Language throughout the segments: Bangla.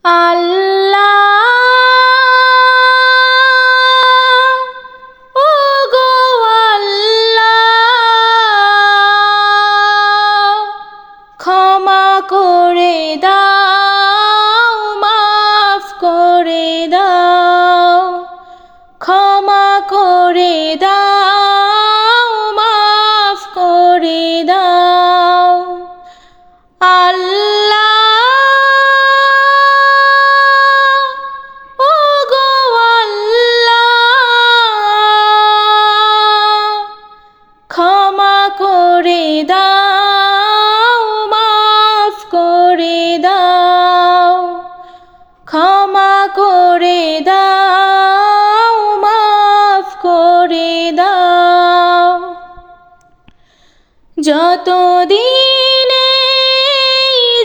আল্লাহ ওগো আল্লাহ ক্ষমা করে দাও মাফ করে দাও ক্ষমা করে দাও মাফ করে দাও ক্ষমা করে দাও মাফ করে দাও ক্ষমা করে দাও মাফ করে দাও যতদিন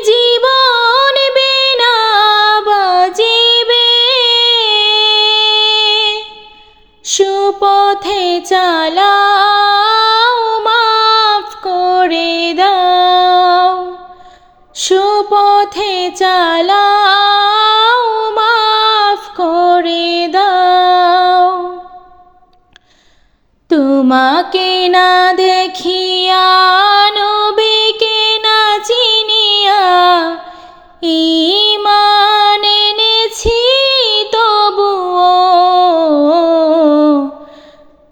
জীবন বিনা বাজিবে সুপথে চালাও মাফ করে দাও সুপথে চালাও মাফ করে দাও তোমাকে না দেখিয়া নবীকে না চিনিয়া ঈমান এনেছি তবুও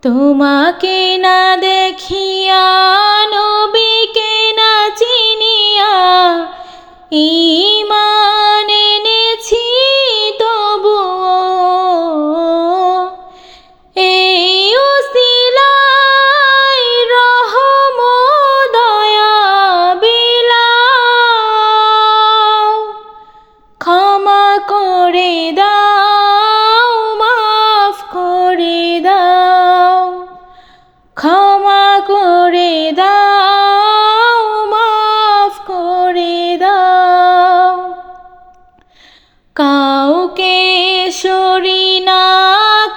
তোমাকে না দেখিয়া নবীকে না চিনিয়া ঈমান এনেছি তবুও এই উসিলায় রহম দয়া বিলাও ক্ষমা করে দাও মাফ করে দাও ক্ষমা করে দাও মাফ করে দাও কাউকে সরি না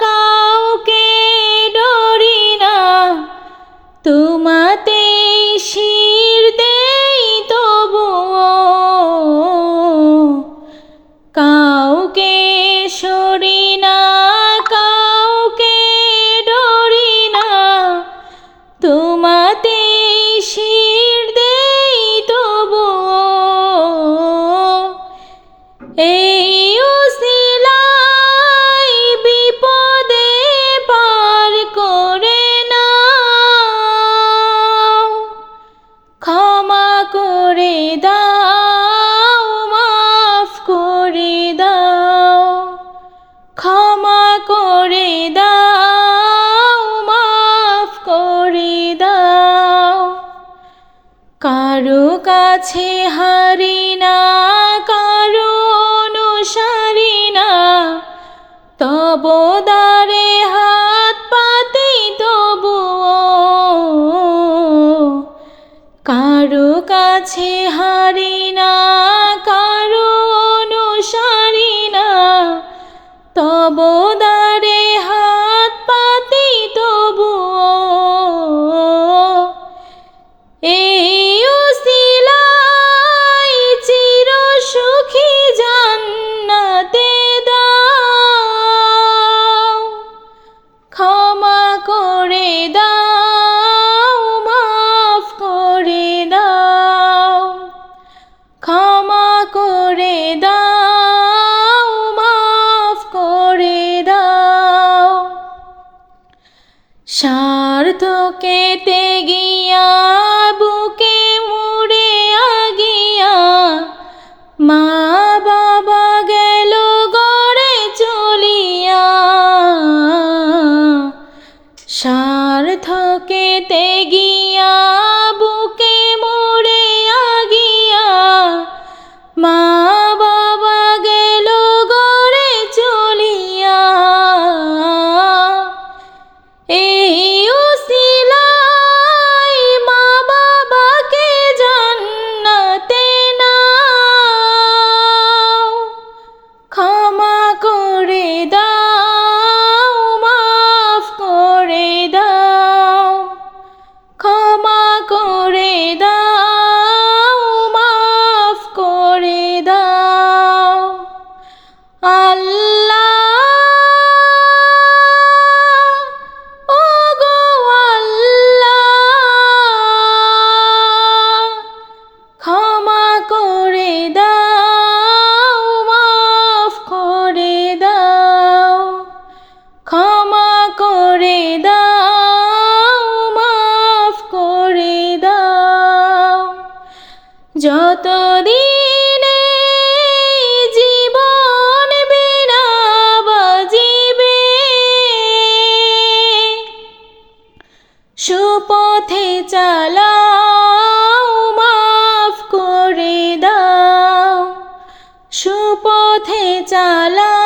কাউকে ডরি না তোমাতেই শির দেই তবুও কাউকে সরি না কাউকে ডরি না তোমাতেই শির দেই তবুও এই উসিলায় বিপদে পার করে নাও ক্ষমা করে দাও মাফ করে দাও ক্ষমা করে দাও মাফ করে দাও কারো কাছে হারি না কারো অনুসারী না তব দ্বারে হাত পাতি তবুও কারো কাছে হারি না কারো অনুসারী না তব দ্বারে হাত পাতি তবুও এই উসিলায় চির সুখী জান্নাতে দাও ক্ষমা করে দাও মাফ করে দাও ক্ষমা করে দাও মাফ করে দাও স্বার্থকে তেগিয়া বুকে মুড়ে আগিয়া মা বাবা গেল গড়ে চলিয়া স্বার্থকে তেগিয়া বুকে মুড়ে আগিয়া মা বাবা গেল গড়ে চলিয়া এই উসিলায় মা বাবাকে জান্নাতে নাও ক্ষমা করে দাও মাফ করে দাও ক্ষমা করে দাও মাফ করে দাও আল্লাহ ওগো আল্লাহ ক্ষমা করে দাও মাফ করে দাও ক্ষমা করে দাও মাফ করে দাও যতদিন জীবন বিনা বাজিবে সুপথে চালাও মাফ করে দাও সুপথে চালাও